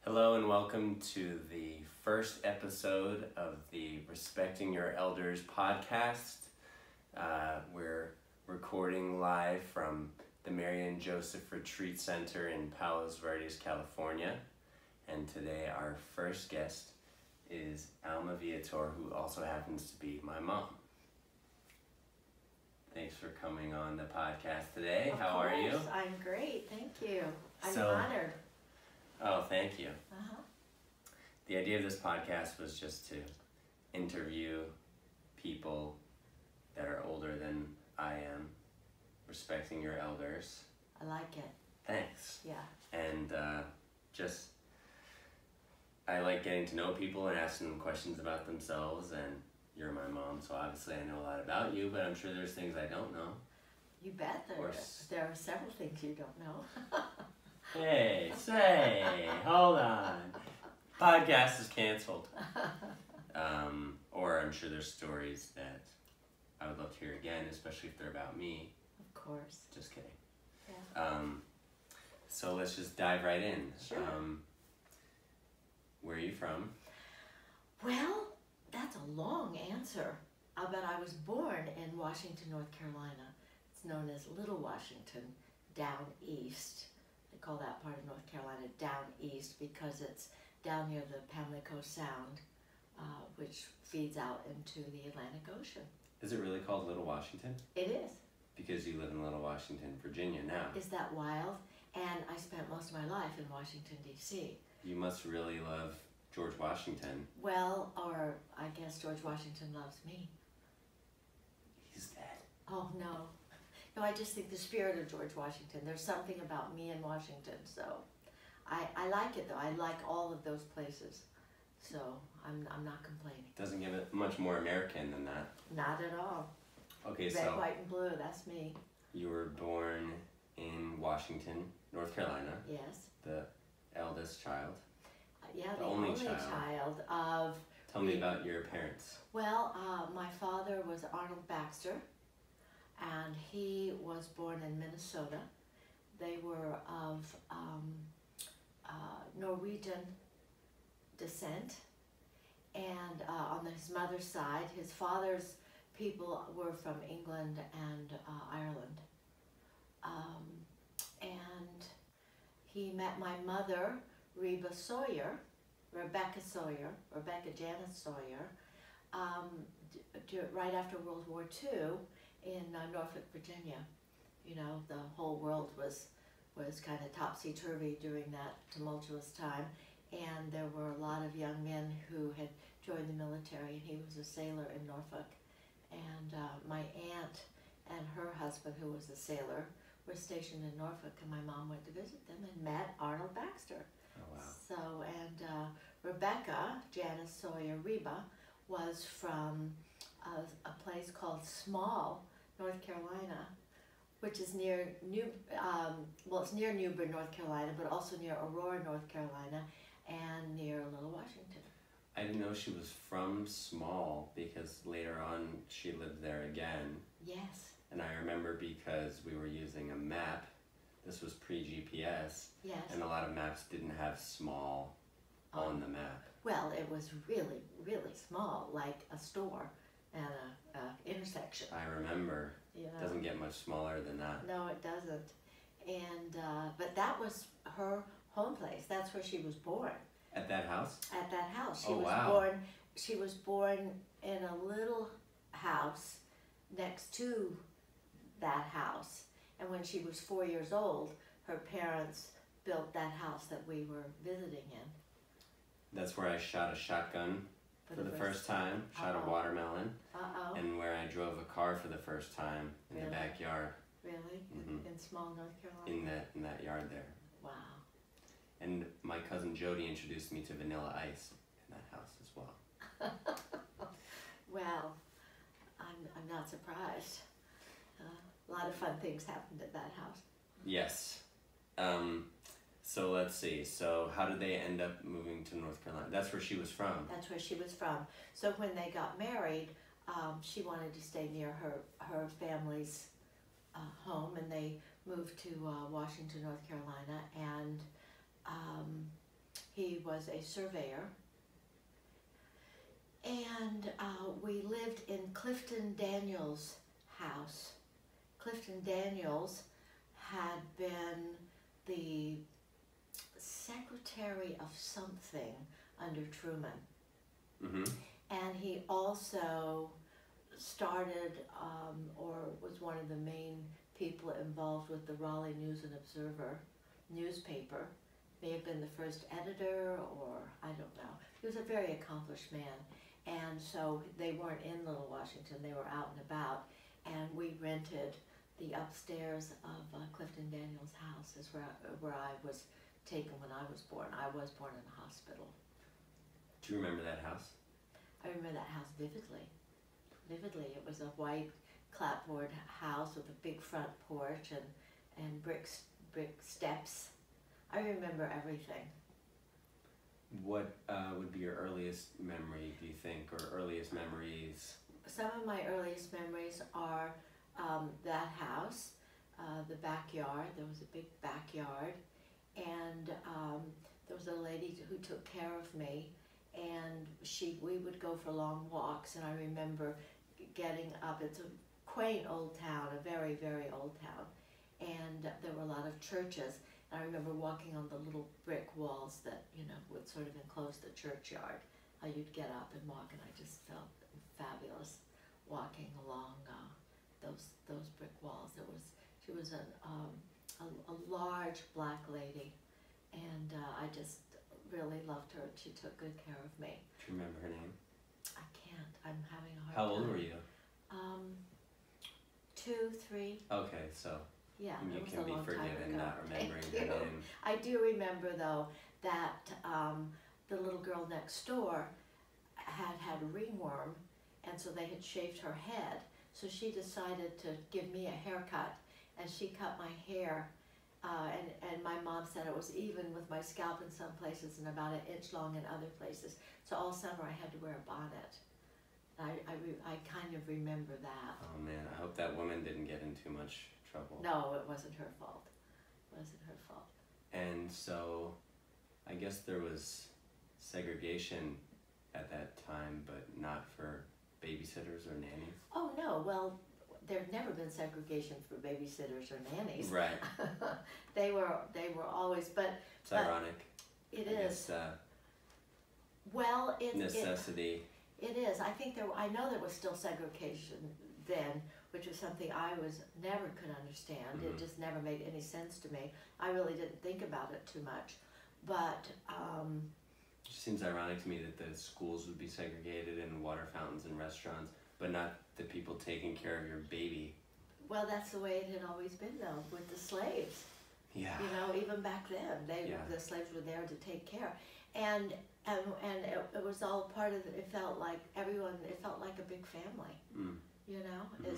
Hello and welcome to the first episode of the Respecting Your Elders podcast. We're recording live from the Mary and Joseph Retreat Center in Palos Verdes, California. And today our first guest is Alma Viator, who also happens to be my mom. Thanks for coming on the podcast today. How are you? I'm great, thank you. I'm So- honored. Oh, thank you. Uh-huh. The idea of this podcast was just to interview people that are older than I am, respecting your elders. I like it. Thanks. Yeah. And I like getting to know people and asking them questions about themselves, and you're my mom, so obviously I know a lot about you, but I'm sure there's things I don't know. You bet there are several things you don't know. Hey, hold on. Podcast is canceled. Or I'm sure there's stories that I would love to hear again, especially if they're about me. Of course. Just kidding. Yeah. So let's just dive right in. Sure. Where are you from? Well, that's a long answer. But I was born in Washington, North Carolina. It's known as Little Washington, down east. They call that part of North Carolina down east because it's down near the Pamlico Sound, which feeds out into the Atlantic Ocean. Is it really called Little Washington? It is. Because you live in Little Washington, Virginia now. Is that wild? And I spent most of my life in Washington, D.C. You must really love George Washington. Well, or I guess George Washington loves me. He's dead. Oh, no. No, I just think the spirit of George Washington. There's something about me in Washington, so I like it, though. I like all of those places, so I'm not complaining. Doesn't give it much more American than that. Not at all. Okay, Red, white, and blue, that's me. You were born in Washington, North Carolina. Yes. The eldest child. Yeah, The the only only child. child of... Tell me about your parents. Well, my father was Arnold Baxter, and he was born in Minnesota. They were of Norwegian descent, and on his mother's side, his father's people were from England and Ireland. And he met my mother, Rebecca Janice Sawyer, right after World War II in Norfolk, Virginia. You know, the whole world was kind of topsy-turvy during that tumultuous time, and there were a lot of young men who had joined the military, and he was a sailor in Norfolk. And my aunt and her husband, who was a sailor, were stationed in Norfolk, and my mom went to visit them and met Arnold Baxter. Oh, wow. So, and Rebecca Janice Sawyer Reba was from a place called Small, North Carolina, which is near it's near New Bern, North Carolina, but also near Aurora, North Carolina, and near Little Washington. I didn't know she was from Small because later on she lived there again. Yes. And I remember because we were using a map. This was pre-GPS. Yes. And a lot of maps didn't have Small on the map. Well, it was really, really small, like a store and a intersection. I remember. You know? It doesn't get much smaller than that. No, it doesn't. And but that was her home place. That's where she was born. At that house? At that house. She was born in a little house next to that house. And when she was 4 years old, her parents built that house that we were visiting in. That's where I shot a shotgun for the first time, shot a watermelon, and where I drove a car for the first time in the backyard. Really? Mm-hmm. In Small, North Carolina? In that yard there. Wow. And my cousin Jody introduced me to Vanilla Ice in that house as well. Well, I'm not surprised. A lot of fun things happened at that house. Yes. So let's see. So how did they end up moving to North Carolina? That's where she was from. That's where she was from. So when they got married, she wanted to stay near her family's home, and they moved to Washington, North Carolina, and he was a surveyor. And we lived in Clifton Daniels' house. Clifton Daniels had been the secretary of something under Truman. Mm-hmm. And he also started or was one of the main people involved with the Raleigh News and Observer newspaper. May have been the first editor, or I don't know. He was a very accomplished man. And so they weren't in Little Washington, they were out and about. And we rented the upstairs of Clifton Daniels' house, is where I was taken when I was born. I was born in a hospital. Do you remember that house? I remember that house vividly. Vividly. It was a white clapboard house with a big front porch and brick steps. I remember everything. What would be your earliest memory, do you think, or earliest memories? Some of my earliest memories are that house, the backyard. There was a big backyard, and there was a lady who took care of me, and we would go for long walks, and I remember getting up. It's a quaint old town, a very, very old town, and there were a lot of churches. I remember walking on the little brick walls that, would sort of enclose the churchyard. You'd get up and walk, and I just felt fabulous walking along those brick walls. She was a large black lady, and I just really loved her. She took good care of me. Do you remember her name? I can't. I'm having a hard time. How old were you? 2, 3. Okay, so yeah, you can be forgiven not remembering her name. I do remember, though, that the little girl next door had ringworm, and so they had shaved her head. So she decided to give me a haircut, and she cut my hair, and my mom said it was even with my scalp in some places and about 1 inch long in other places. So all summer I had to wear a bonnet. I kind of remember that. Oh man, I hope that woman didn't get in too much trouble. No, it wasn't her fault. It wasn't her fault. And so, I guess there was segregation at that time, but not for babysitters or nannies? Oh no, well, there'd never been segregation for babysitters or nannies. Right. They were always, but it's ironic. It I is. Guess, well, necessity. It is. I think I know there was still segregation then, which was something I never could understand. Mm-hmm. It just never made any sense to me. I really didn't think about it too much, but. It seems ironic to me that the schools would be segregated and water fountains and restaurants, but not the people taking care of your baby. Well, that's the way it had always been, though, with the slaves. Yeah. Even back then, the slaves were there to take care, and it was all part of. It felt like everyone. It felt like a big family. Mm. Mm-hmm.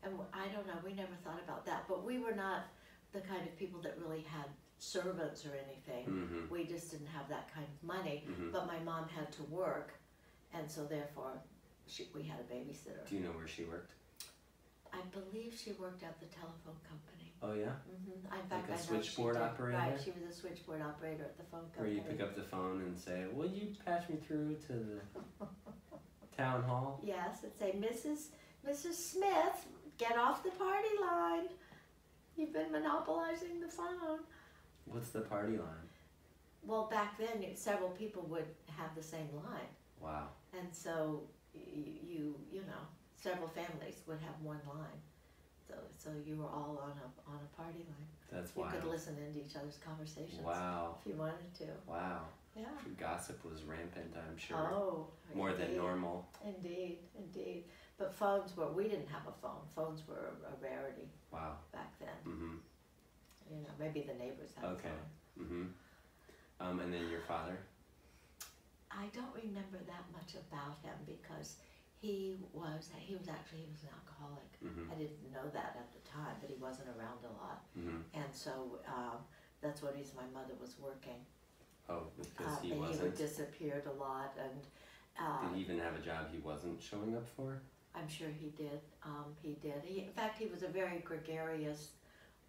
And I don't know. We never thought about that, but we were not the kind of people that really had servants or anything. Mm-hmm. We just didn't have that kind of money. Mm-hmm. But my mom had to work, and so therefore, we had a babysitter. Do you know where she worked? I believe she worked at the telephone company. Oh yeah. Mm-hmm. Like a switchboard operator. Right, she was a switchboard operator at the phone company. Where you pick up the phone and say, "Will you patch me through to the town hall?" Yes, and say, Mrs. Smith, get off the party line. You've been monopolizing the phone. What's the party line? Well, back then, several people would have the same line. Wow. And so, several families would have one line. So you were all on a party line. That's wild. You could wild. listen into each other's conversations. Wow. If you wanted to. Wow. Yeah. Gossip was rampant, I'm sure. Oh. More indeed. than normal. Indeed. But we didn't have a phone. Phones were a rarity. Wow. Back then. Mm-hmm. Maybe the neighbors had a phone. Mm-hmm. And then your father? I don't remember that much about him because he was an alcoholic. Mm-hmm. I didn't know that at the time, but he wasn't around a lot. Mm-hmm. And so that's what my mother was working. Oh, because he and wasn't? He disappeared a lot. And did he even have a job he wasn't showing up for? I'm sure he did. He did. In fact, he was a very gregarious,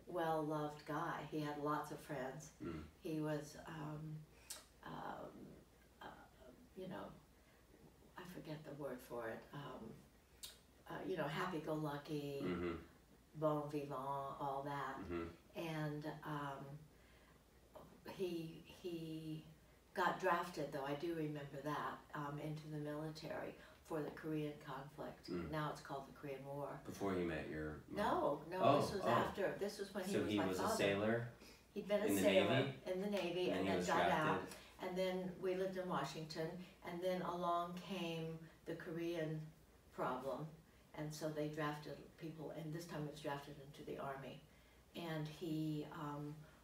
well-loved guy. He had lots of friends. Mm. He was you know, I forget the word for it, you know, happy-go-lucky, bon vivant, all that. And he got drafted, though, I do remember that, into the military for the Korean conflict. Now it's called the Korean War. Before he met your mom? No, this was after. This was when he was my father. So he was a sailor? He'd been a sailor in the Navy and then got out. And then we lived in Washington, and then along came the Korean problem, and so they drafted people, and this time it was drafted into the Army. And he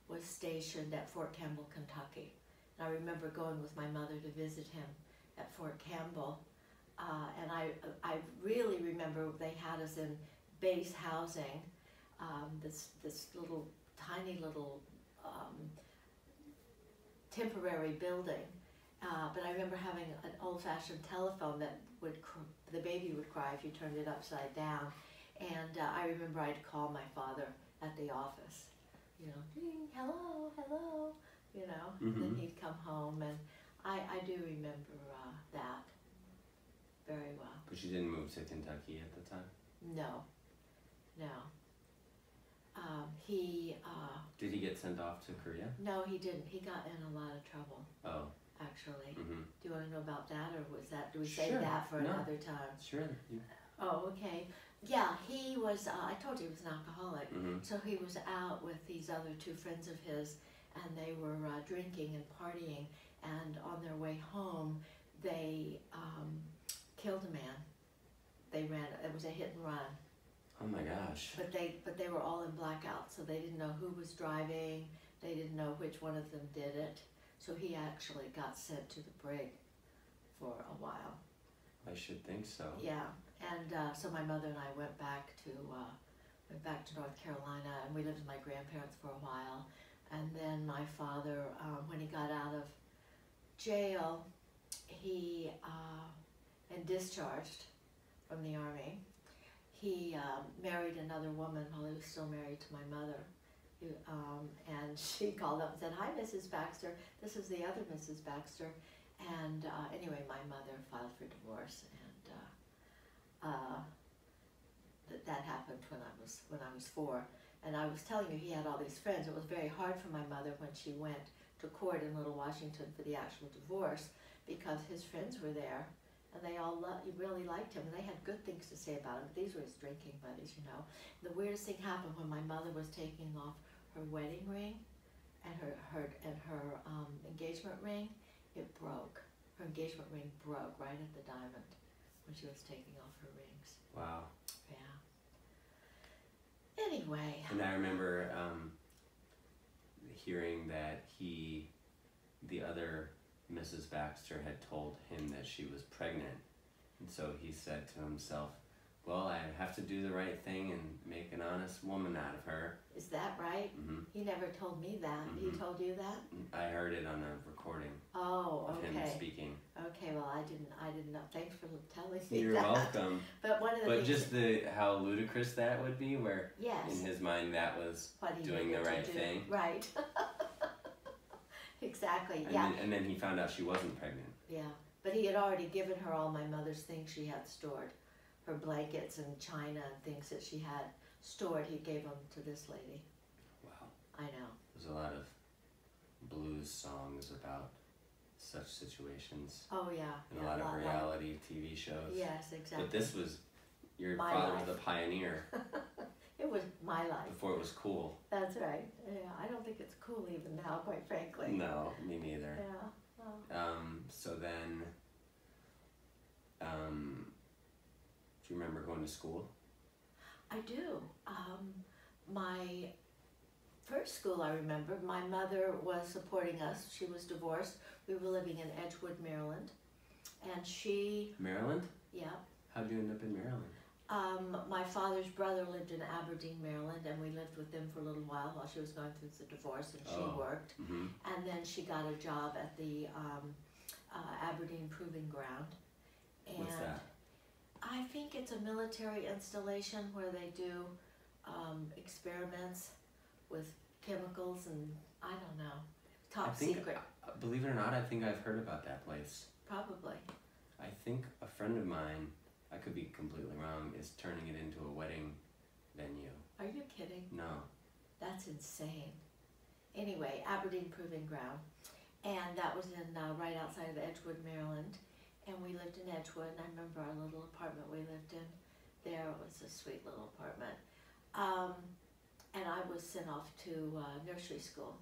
was stationed at Fort Campbell, Kentucky. And I remember going with my mother to visit him at Fort Campbell, and I really remember they had us in base housing, this little, tiny little temporary building, but I remember having an old-fashioned telephone that the baby would cry if you turned it upside down, and I remember I'd call my father at the office, you know, ding, hello, hello, you know, and then he'd come home, and I do remember that very well. But you didn't move to Kentucky at the time? No. Did he get sent off to Korea? No, he didn't. He got in a lot of trouble. Oh. Actually. Do you want to know about that, or do we save that for another time? Sure. Oh, okay. Yeah, he was, I told you he was an alcoholic. So he was out with these other two friends of his, and they were drinking and partying, and on their way home, they killed a man. It was a hit and run. Oh my gosh. But they were all in blackout, so they didn't know who was driving, they didn't know which one of them did it. So he actually got sent to the brig for a while. I should think so. Yeah, and so my mother and I went back to North Carolina, and we lived with my grandparents for a while. And then my father, when he got out of jail, he and discharged from the Army, he married another woman while he was still married to my mother. And she called up and said, "Hi, Mrs. Baxter. This is the other Mrs. Baxter." And anyway, my mother filed for divorce, and that happened when I was 4. And I was telling you, he had all these friends. It was very hard for my mother when she went to court in Little Washington for the actual divorce, because his friends were there, and they all really liked him, and they had good things to say about him. These were his drinking buddies, you know. The weirdest thing happened when my mother was taking off her wedding ring and her engagement ring. It broke. Her engagement ring broke right at the diamond when she was taking off her rings. Wow. Yeah. Anyway. And I remember hearing that the other Mrs. Baxter had told him that she was pregnant. And so he said to himself, well, I have to do the right thing and make an honest woman out of her. Is that right? He never told me that. He told you that? I heard it on a recording. Oh, okay. Of him speaking. Okay, well, I didn't know. Thanks for telling me You're that. welcome. But one of the things, just how ludicrous that would be, where in his mind that was doing the right thing. Right. Exactly, And then he found out she wasn't pregnant. Yeah, but he had already given her all my mother's things she had stored. Her blankets and china and things that she had stored, he gave them to this lady. Wow. I know. There's a lot of blues songs about such situations. Oh yeah. And a lot of reality TV shows. Yes, exactly. But this was, your my father life. was the pioneer. It was my life. Before it was cool. That's right. Yeah, I don't think it's cool even now, quite frankly. No, me neither. Yeah. Oh. So then, do you remember going to school? I do. My first school, I remember, my mother was supporting us. She was divorced. We were living in Edgewood, Maryland. And she... Maryland? Yeah. How'd you end up in Maryland? My father's brother lived in Aberdeen, Maryland, and we lived with them for a little while she was going through the divorce, and she worked. And then she got a job at the Aberdeen Proving Ground. And what's that? I think it's a military installation where they do experiments with chemicals, and I don't know, top secret. Believe it or not, I think I've heard about that place. Probably. I think a friend of mine, I could be completely wrong, is turning it into a wedding venue. Are you kidding? No. That's insane. Anyway, Aberdeen Proving Ground. And that was in right outside of Edgewood, Maryland. And we lived in Edgewood, and I remember our little apartment we lived in. There was a sweet little apartment. And I was sent off to nursery school.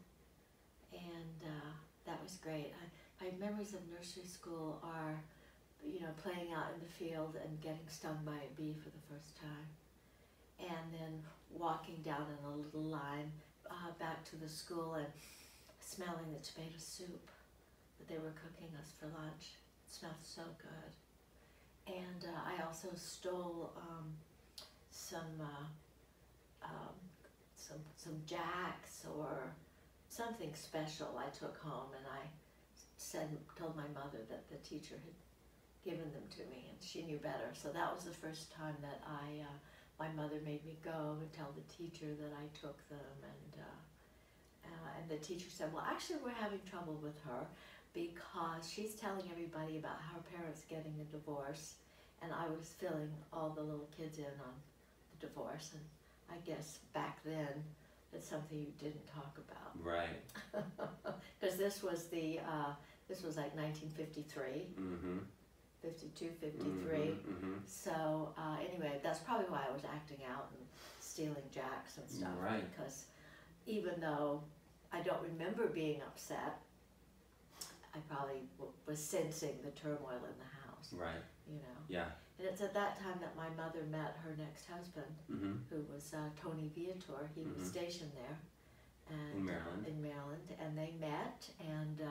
And that was great. My memories of nursery school are, you know, playing out in the field and getting stung by a bee for the first time. And then walking down in a little line back to the school and smelling the tomato soup that they were cooking us for lunch. It smelled so good. And I also stole some jacks or something special I took home, and I told my mother that the teacher had given them to me, and she knew better. So that was the first time that my mother made me go and tell the teacher that I took them, and the teacher said, well, actually we're having trouble with her because she's telling everybody about her parents getting a divorce, and I was filling all the little kids in on the divorce, and I guess back then it's something you didn't talk about. Right. Because this was like 1953. Mm-hmm. 52, 53. So anyway, that's probably why I was acting out and stealing jacks and stuff. Right. Because even though I don't remember being upset, I probably was sensing the turmoil in the house. Right. You know. Yeah. And it's at that time that my mother met her next husband, who was Tony Viator. He was stationed there. And, in Maryland. In Maryland. And they met, and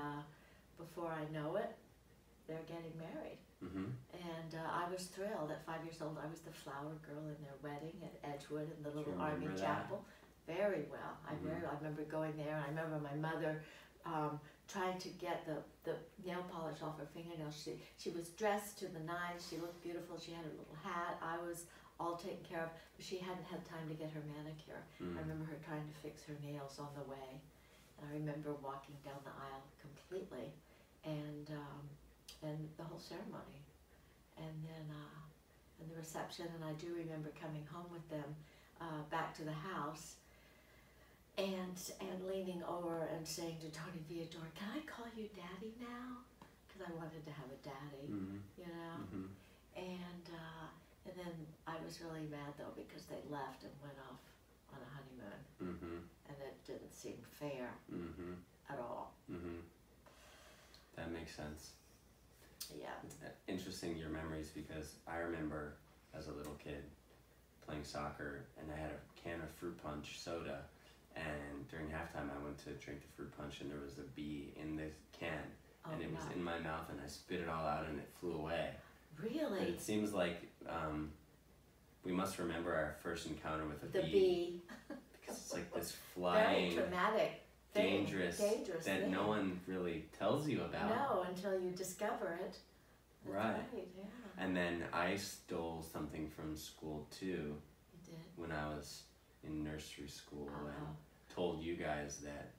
before I know it, they're getting married. And I was thrilled. At 5 years old, I was the flower girl in their wedding at Edgewood in the little army chapel. Very well. I remember going there. I remember my mother trying to get the nail polish off her fingernails. She was dressed to the nines. She looked beautiful. She had a little hat. I was all taken care of, but she hadn't had time to get her manicure. I remember her trying to fix her nails on the way. And I remember walking down the aisle completely, and the whole ceremony, and then and the reception. And I do remember coming home with them back to the house, and leaning over and saying to Tony Viator, "Can I call you Daddy now?" Because I wanted to have a daddy, you know. And then I was really mad though because they left and went off on a honeymoon, and it didn't seem fair at all. That makes sense. Yeah. It's interesting, your memories, because I remember as a little kid playing soccer, and I had a can of fruit punch soda, and during halftime I went to drink the fruit punch, and there was a bee in the can, and it was in my mouth, and I spit it all out and it flew away. Really? But it seems like we must remember our first encounter with the bee. Because it's like this flying, very traumatic, dangerous that thing. No one really tells you about. No, until you discover it. That's right. Yeah. And then I stole something from school too. You did? When I was in nursery school, and told you guys that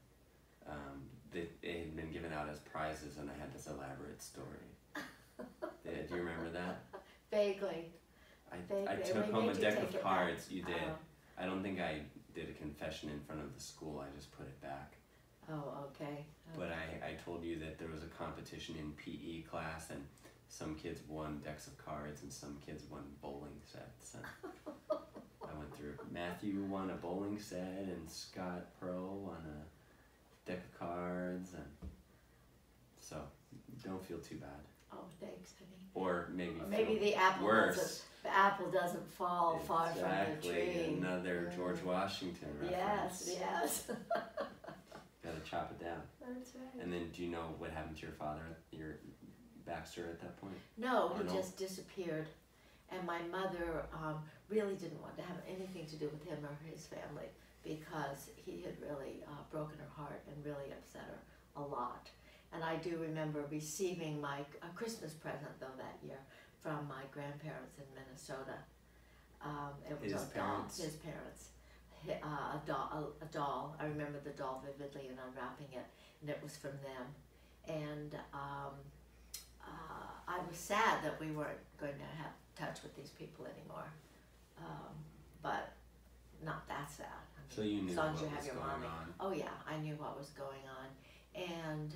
it had been given out as prizes, and I had this elaborate story. Do you remember that? Vaguely. I took home a deck of cards. You did. I don't think I did a confession in front of the school. I just put it back. Oh, okay. But I told you that there was a competition in PE class, and some kids won decks of cards and some kids won bowling sets. And I went through. Matthew won a bowling set, and Scott Pearl won a deck of cards, and so don't feel too bad. Oh, thanks, honey. Or maybe the apple worse. The apple doesn't fall far from the tree. Another George Washington reference. Yes. Gotta chop it down. That's right. And then, do you know what happened to your father, your Baxter, at that point? No, he just disappeared. And my mother really didn't want to have anything to do with him or his family because he had really broken her heart and really upset her a lot. And I do remember receiving a Christmas present, though, that year from my grandparents in Minnesota. It was His parents? His parents. A doll. I remember the doll vividly and unwrapping it, and it was from them. And was sad that we weren't going to have touch with these people anymore, but not that sad. I mean, So you knew as long what as you have was your going mommy. on. Oh yeah, I knew what was going on, and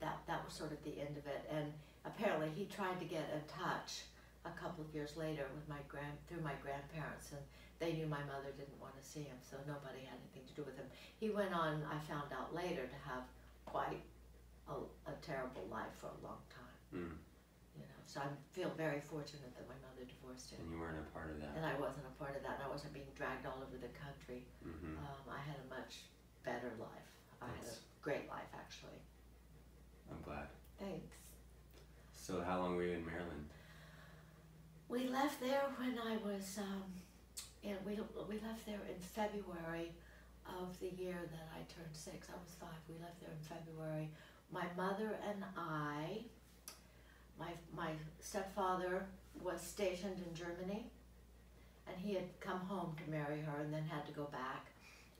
that was sort of the end of it. And apparently he tried to get in touch a couple of years later with through my grandparents, and they knew my mother didn't want to see him, so nobody had anything to do with him. He went on, I found out later, to have quite a terrible life for a long time. You know, so I feel very fortunate that my mother divorced him. And you weren't a part of that. And I wasn't a part of that, and I wasn't being dragged all over the country. I had a much better life. I had a great life, actually. I'm glad. Thanks. So how long were you in Maryland? We left there when I was, we left there in February of the year that I turned 6. I was 5. We left there in February. My mother and I, my stepfather was stationed in Germany, and he had come home to marry her and then had to go back.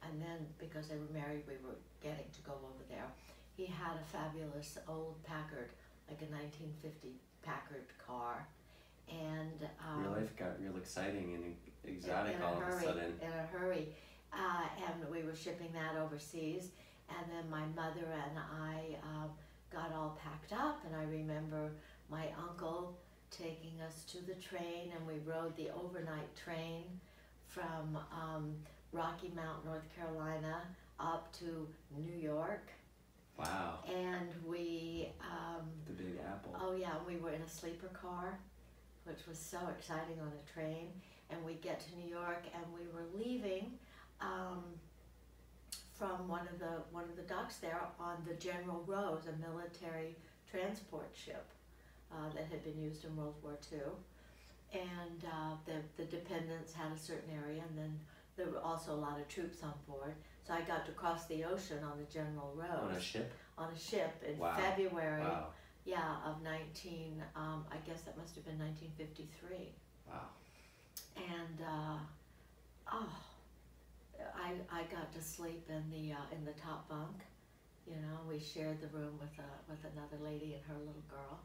And then, because they were married, we were getting to go over there. He had a fabulous old Packard, like a 1950 Packard car. And your life got real exciting and exotic all of a sudden. In a hurry. And we were shipping that overseas. And then my mother and I got all packed up, and I remember my uncle taking us to the train, and we rode the overnight train from Rocky Mount, North Carolina, up to New York. Wow. And we... the Big Apple. Oh yeah, we were in a sleeper car, which was so exciting on a train. And we get to New York, and we were leaving from one of the docks there on the General Rose, a military transport ship that had been used in World War II. And the dependents had a certain area, and then there were also a lot of troops on board. So I got to cross the ocean on the General Rose. On a ship? On a ship in Wow. February. Wow. Yeah, of I guess that must have been 1953. Wow. And I got to sleep in the top bunk. You know, we shared the room with another lady and her little girl.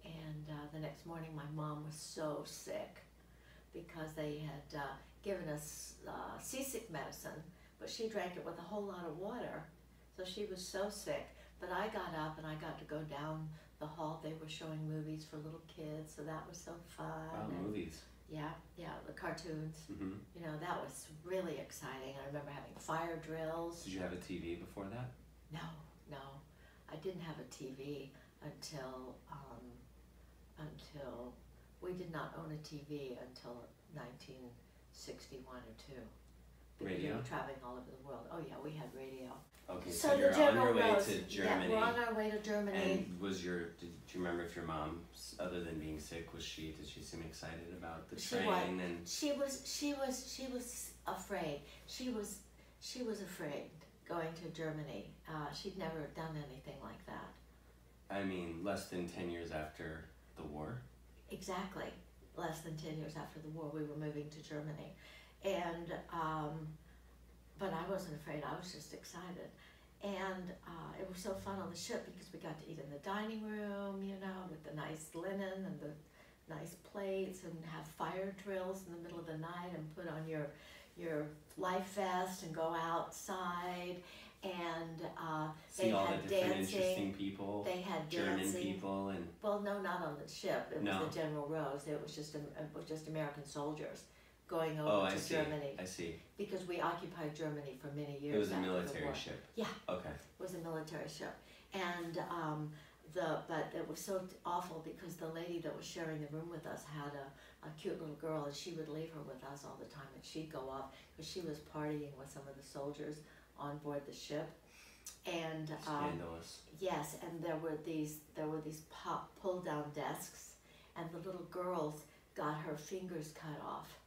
And the next morning, my mom was so sick because they had given us seasick medicine, but she drank it with a whole lot of water. So she was so sick. But I got up and I got to go down the hall. They were showing movies for little kids, so that was so fun. Wow, and movies. Yeah, the cartoons. Mm-hmm. You know, that was really exciting. I remember having fire drills. Did you have a TV before that? No. I didn't have a TV until we did not own a TV until 1961 or 2. Because Radio? we were traveling all over the world. Oh yeah, we had radio. Okay, So so the you're on General your way Rose, to Germany. Yeah, we're on our way to Germany. And did you remember if your mom, other than being sick, did she seem excited about the train? And she was afraid. She was afraid going to Germany. She'd never done anything like that. I mean, less than 10 years after the war? Exactly. Less than 10 years after the war, we were moving to Germany. And, but I wasn't afraid, I was just excited. And it was so fun on the ship because we got to eat in the dining room, you know, with the nice linen and the nice plates, and have fire drills in the middle of the night, and put on your life vest and go outside. And See they all had the different dancing. interesting people, They had German dancing. people, and Well, no, not on the ship. It No. was the General Rose. It was just American soldiers going over to Germany. I see. Because we occupied Germany for many years. It was a after the military war. ship. Yeah. Okay. It was a military ship. And but it was so awful because the lady that was sharing the room with us had a cute little girl, and she would leave her with us all the time, and she'd go off because she was partying with some of the soldiers on board the ship. And Scandalous. yes, and there were these pull down desks, and the little girls got her fingers cut off,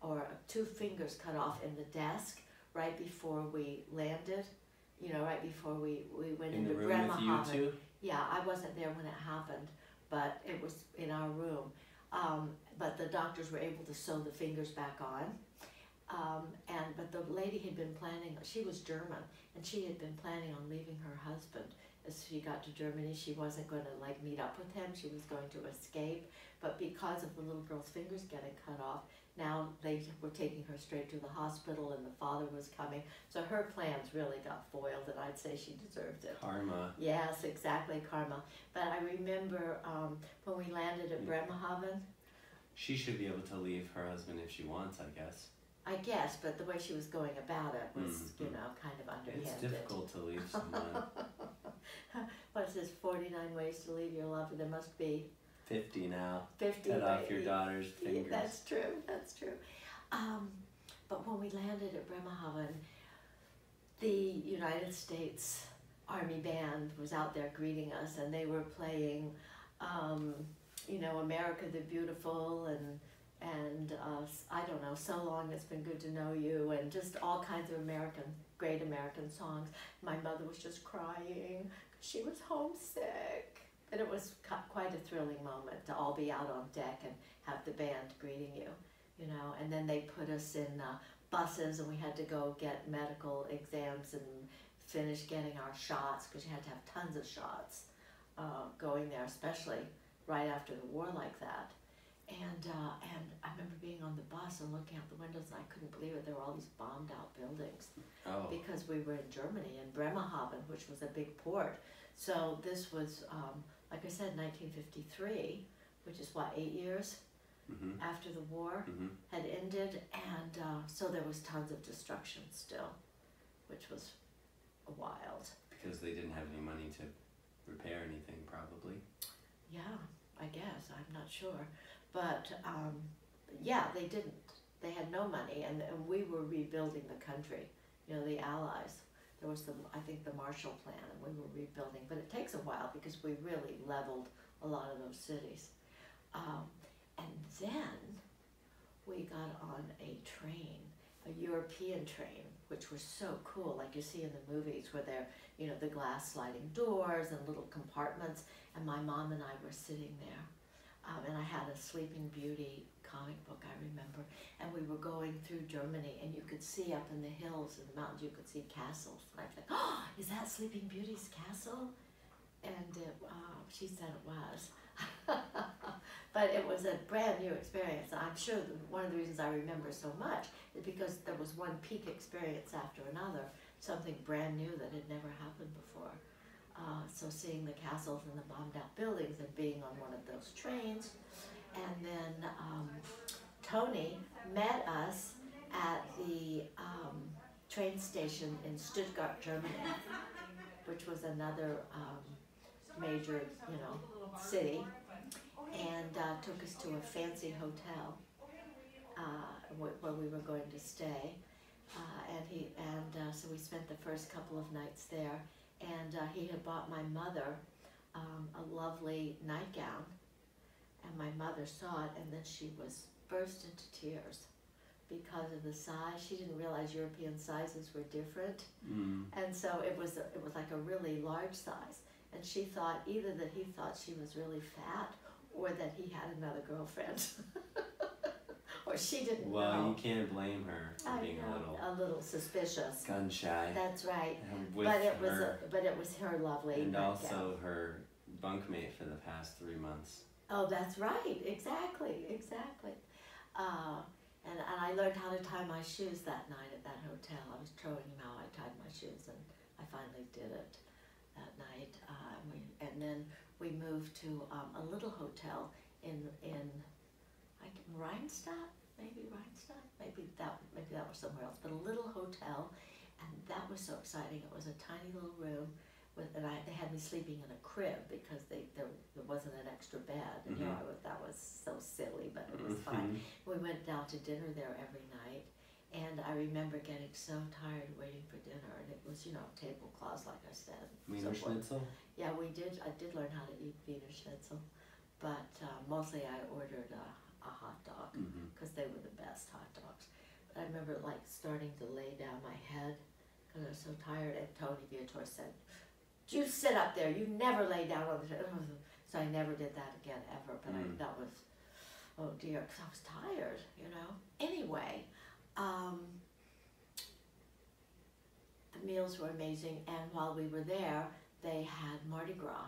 or 2 fingers cut off in the desk right before we landed. You know, right before we went In into the room with you Bremerhaven. two? Yeah, I wasn't there when it happened, but it was in our room. But the doctors were able to sew the fingers back on. But the lady had been planning, she was German, and she had been planning on leaving her husband as she got to Germany, she wasn't going to like meet up with him. She was going to escape, but because of the little girl's fingers getting cut off, now they were taking her straight to the hospital, and the father was coming. So her plans really got foiled, and I'd say she deserved it. Karma. Yes, exactly, karma. But I remember when we landed at Bremerhaven. She should be able to leave her husband if she wants, I guess. I guess, but the way she was going about it was, you know, kind of underhanded. It's difficult to leave someone. What's this, 49 ways to leave your lover? There must be 50 now. 50. Cut off your daughter's fingers. That's true, that's true. But when we landed at Bremerhaven, the United States Army Band was out there greeting us, and they were playing, you know, America the Beautiful, and I don't know, So Long It's Been Good to Know You, and just all kinds of great American songs. My mother was just crying. She was homesick. And it was quite a thrilling moment to all be out on deck and have the band greeting you, you know. And then they put us in buses, and we had to go get medical exams and finish getting our shots, because you had to have tons of shots going there, especially right after the war like that. And I remember being on the bus and looking out the windows, and I couldn't believe it. There were all these bombed out buildings because we were in Germany, in Bremerhaven, which was a big port. So this was, like I said, 1953, which is what, 8 years after the war had ended. And so there was tons of destruction still, which was wild. Because they didn't have any money to repair anything, probably. Yeah, I guess. I'm not sure. But yeah, they didn't. They had no money, and we were rebuilding the country. You know, the Allies. There was I think the Marshall Plan, and we were rebuilding. But it takes a while because we really leveled a lot of those cities. And then we got on a train, a European train, which was so cool, like you see in the movies, where they're, you know, the glass sliding doors and little compartments. And my mom and I were sitting there. And I had a Sleeping Beauty comic book, I remember, and we were going through Germany, and you could see up in the hills and the mountains, you could see castles. And I thought, oh, is that Sleeping Beauty's castle? And she said it was. But it was a brand new experience. I'm sure one of the reasons I remember so much is because there was one peak experience after another, something brand new that had never happened before. So seeing the castles and the bombed out buildings and being on one of those trains. And then Tony met us at the train station in Stuttgart, Germany, which was another major, you know, city, and took us to a fancy hotel where we were going to stay. So we spent the first couple of nights there. And he had bought my mother a lovely nightgown, and my mother saw it, and then she burst into tears because of the size. She didn't realize European sizes were different, and so it was like a really large size. And she thought either that he thought she was really fat, or that he had another girlfriend. Or she didn't know. Well, you can't blame her for being a little suspicious. Gun shy. That's right. But it was her lovely. And also her bunkmate for the past 3 months. Oh, that's right. Exactly. And I learned how to tie my shoes that night at that hotel. I was showing him how I tied my shoes, and I finally did it that night. And then we moved to a little hotel in Rheinstadt, maybe that was somewhere else, but a little hotel, and that was so exciting. It was a tiny little room, they had me sleeping in a crib because there wasn't an extra bed, and that was so silly, but it was fine. We went down to dinner there every night, and I remember getting so tired waiting for dinner, and it was, you know, tablecloths, like I said. Wiener Schnitzel? Yeah, I did learn how to eat Wiener Schnitzel, but mostly I ordered a hot dog, because they were the best hot dogs. But I remember like starting to lay down my head because I was so tired, and Tony Viator said, "You sit up there, you never lay down on the table." So I never did that again ever, but that was, oh dear, because I was tired, you know. Anyway, the meals were amazing, and while we were there, they had Mardi Gras.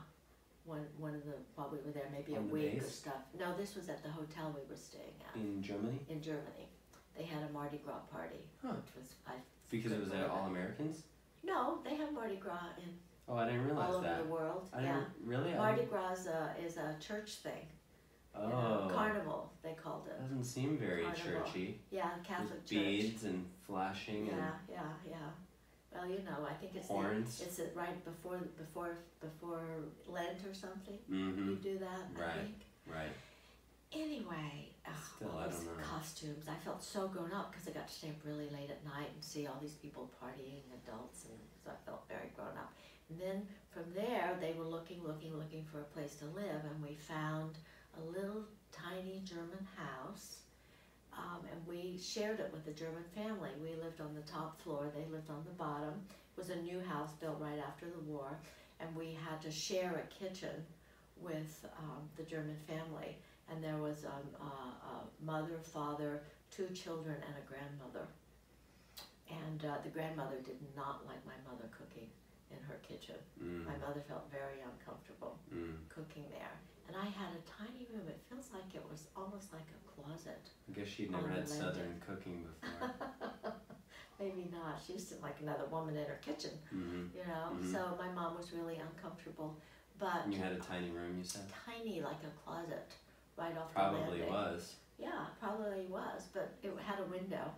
One of the, while we were there, maybe On a the week or base? stuff. No, this was at the hotel we were staying at In Germany? in Germany. They had a Mardi Gras party, Huh. which was Because it was believe it. all Americans? No, they have Mardi Gras in Oh, I didn't realize all over that. the world. I Yeah, didn't really. Mardi Gras is a church thing. Oh, You know, carnival they called it. doesn't seem very Carnival. churchy. Yeah, Catholic With church. beads and flashing Yeah. Well, you know, I think and it's horns. it's right before Lent or something. Mm-hmm. You do that, I Right. think. Right. Anyway, Still, all I those don't know. costumes. I felt so grown up because I got to stay up really late at night and see all these people partying, adults, and so I felt very grown up. And then from there, they were looking for a place to live, and we found a little tiny German house. And we shared it with a German family. We lived on the top floor, they lived on the bottom. It was a new house built right after the war, and we had to share a kitchen with the German family. And there was a mother, father, 2 children, and a grandmother. And the grandmother did not like my mother cooking in her kitchen. Mm. My mother felt very uncomfortable cooking there. And I had a tiny room. It feels like it was almost like a closet. I guess she'd never On the had landing. Southern cooking before. Maybe not. She used to like another woman in her kitchen, Mm-hmm. you know. Mhm. So my mom was really uncomfortable. But You had a tiny room, you said? tiny, like a closet, right off the Probably landing. was. Yeah, probably was. But it had a window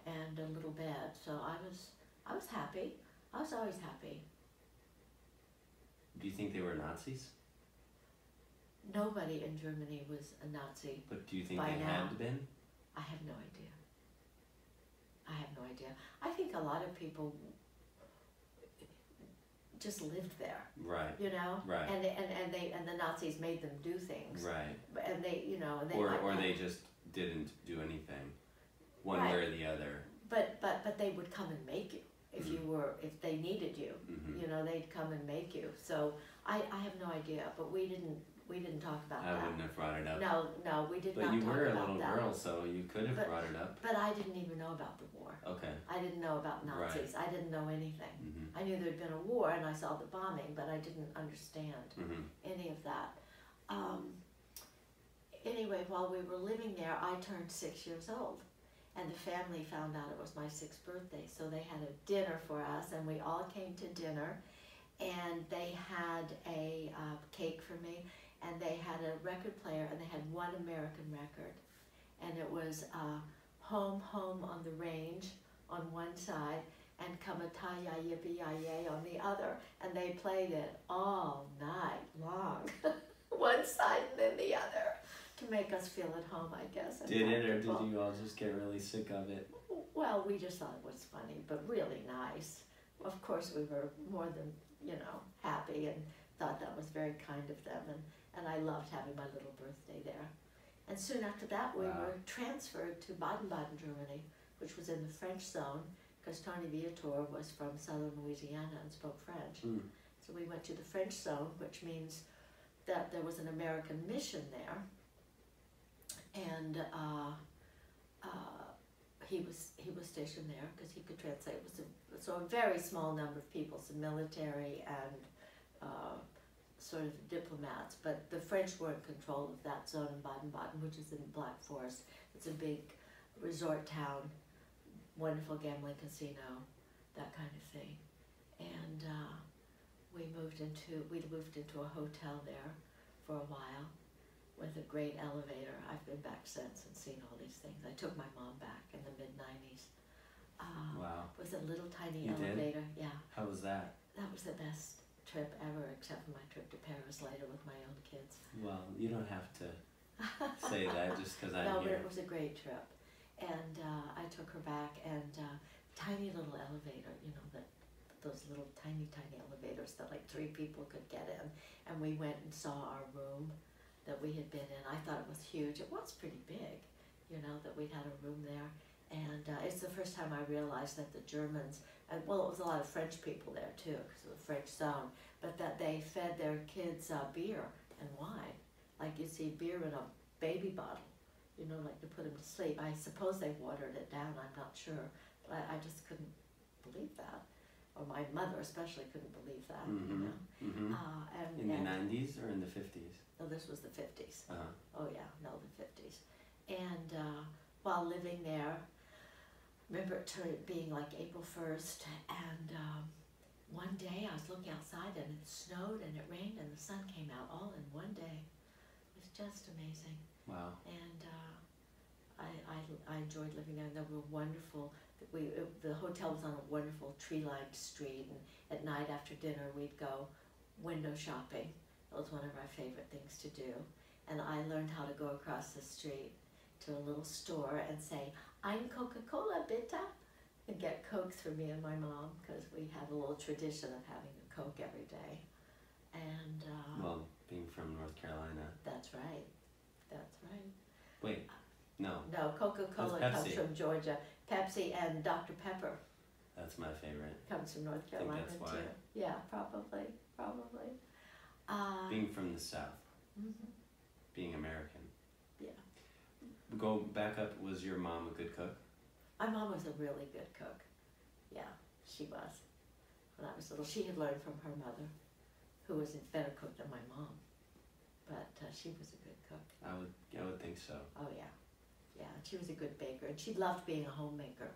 and a little bed. So I was happy. I was always happy. Do you think they were Nazis? Nobody in Germany was a Nazi. But do you think By they now. had been? I have no idea. I have no idea. I think a lot of people just lived there, Right. you know, Right. and the Nazis made them do things, Right. and they, you know, and they Or might they just didn't do anything, one Right. way or the other. but they would come and make you if you were, if they needed you, Mm-hmm. you know, they'd come and make you. So I have no idea, but we didn't talk about I that. wouldn't have brought it up. No, we did But not you talk were a about little that. girl, so you could have But- brought it up. But I didn't even know about the war. Okay. I didn't know about Right. Nazis. I didn't know anything. Mm-hmm. I knew there'd been a war and I saw the bombing, but I didn't understand Mm-hmm. any of that. Anyway, while we were living there, I turned 6 years old, and the family found out it was my 6th birthday, so they had a dinner for us, and we all came to dinner, and they had a cake for me, and they had a record player, and they had one American record, and it was Home, Home on the Range on one side, and Kamataya Yippee-Yi-Yay on the other, and they played it all night long, one side and then the other, to make us feel at home, I guess. and Did it, or comfortable. did you all just get really sick of it? Well, we just thought it was funny, but really nice. Of course, we were more than, you know, happy and thought that was very kind of them, and I loved having my little birthday there. And soon after that, we Wow. were transferred to Baden-Baden, Germany, which was in the French zone, because Tony Viator was from southern Louisiana and spoke French. Mm. So we went to the French zone, which means that there was an American mission there, and he was stationed there because he could translate. It was so a very small number of people, some military and sort of diplomats, but the French were in control of that zone in Baden-Baden, which is in Black Forest. It's a big resort town, wonderful gambling casino, that kind of thing. And we moved into a hotel there for a while with a great elevator. I've been back since and seen all these things. I took my mom back in the mid-90s. Wow. With a little tiny You did? elevator. Yeah, How was that? that was the best trip ever, except for my trip to Paris later with my own kids. Well, you don't have to say that just because I'm No, but here. it was a great trip. And I took her back, and tiny little elevator, you know, those little tiny elevators that like 3 people could get in. And we went and saw our room that we had been in. I thought it was huge. It was pretty big, you know, that we'd had a room there. And it's the first time I realized that the Germans, well, it was a lot of French people there too, because of the French zone, but that they fed their kids beer and wine. Like you see beer in a baby bottle, you know, like to put them to sleep. I suppose they watered it down, I'm not sure, but I just couldn't believe that. or my mother especially couldn't believe that, Mm-hmm. Mm-hmm. In the 90s or in the 50s? No, this was the 50s. Uh-huh. Oh yeah, no, the 50s. And while living there, I remember it being like April 1st, and one day I was looking outside and it snowed and it rained and the sun came out all in one day. It was just amazing. Wow. And I enjoyed living there. They were wonderful. The hotel was on a wonderful tree-lined street, and at night after dinner we'd go window shopping. That was one of our favorite things to do. And I learned how to go across the street to a little store and say, "I'm Coca-Cola, bitte," and get Cokes for me and my mom, because we had a little tradition of having a Coke every day. And well, being from North Carolina. that's right. That's right. Wait, no. No, Coca-Cola That's comes Pepsi. from Georgia. Pepsi and Dr. Pepper That's my favorite. comes from North I think Carolina that's too. why. Yeah, probably. Being from the South, Mhm. being American. Yeah. Go back up, was your mom a good cook? My mom was a really good cook. Yeah, she was. When I was little, she had learned from her mother, who was a better cook than my mom. But she was a good cook. I would think so. Oh yeah, yeah. She was a good baker, and she loved being a homemaker.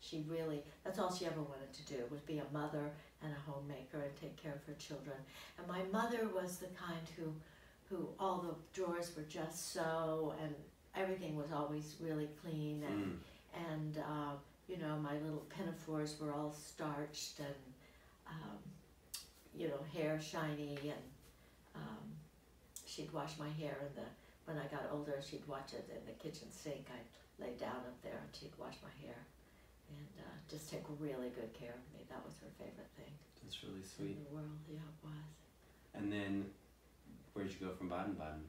She really, that's all she ever wanted to do, was be a mother and a homemaker and take care of her children. And my mother was the kind who all the drawers were just so, and everything was always really clean, and you know, my little pinafores were all starched, and you know, hair shiny, and she'd wash my hair when I got older, she'd watch it in the kitchen sink. I'd lay down up there and she'd wash my hair, and just take really good care of me. That was her favorite thing That's really in sweet. the world. Yeah, it was. And then, where'd you go from Baden-Baden?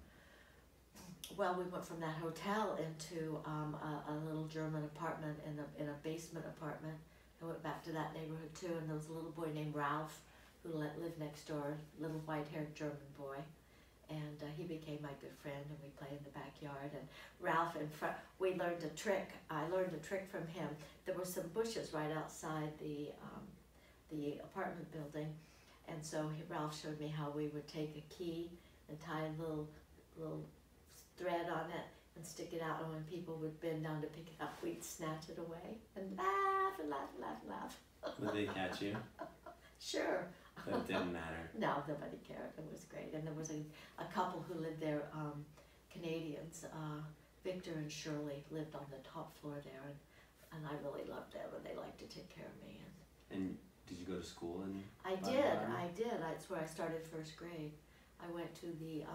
Well, we went from that hotel into a little German apartment in a basement apartment. I went back to that neighborhood too, and there was a little boy named Ralph who lived next door, little white-haired German boy. And he became my good friend, and we played in the backyard. And Ralph, we learned a trick. I learned a trick from him. There were some bushes right outside the apartment building, and so Ralph showed me how we would take a key and tie a little thread on it and stick it out, and when people would bend down to pick it up, we'd snatch it away and laugh and laugh and laugh and laugh. Would they catch you? Sure. That didn't matter. No, nobody cared. It was great. And there was a couple who lived there, Canadians, Victor and Shirley lived on the top floor there, and I really loved them, and they liked to take care of me. And did you go to school in I did. That's where I started first grade. I went to the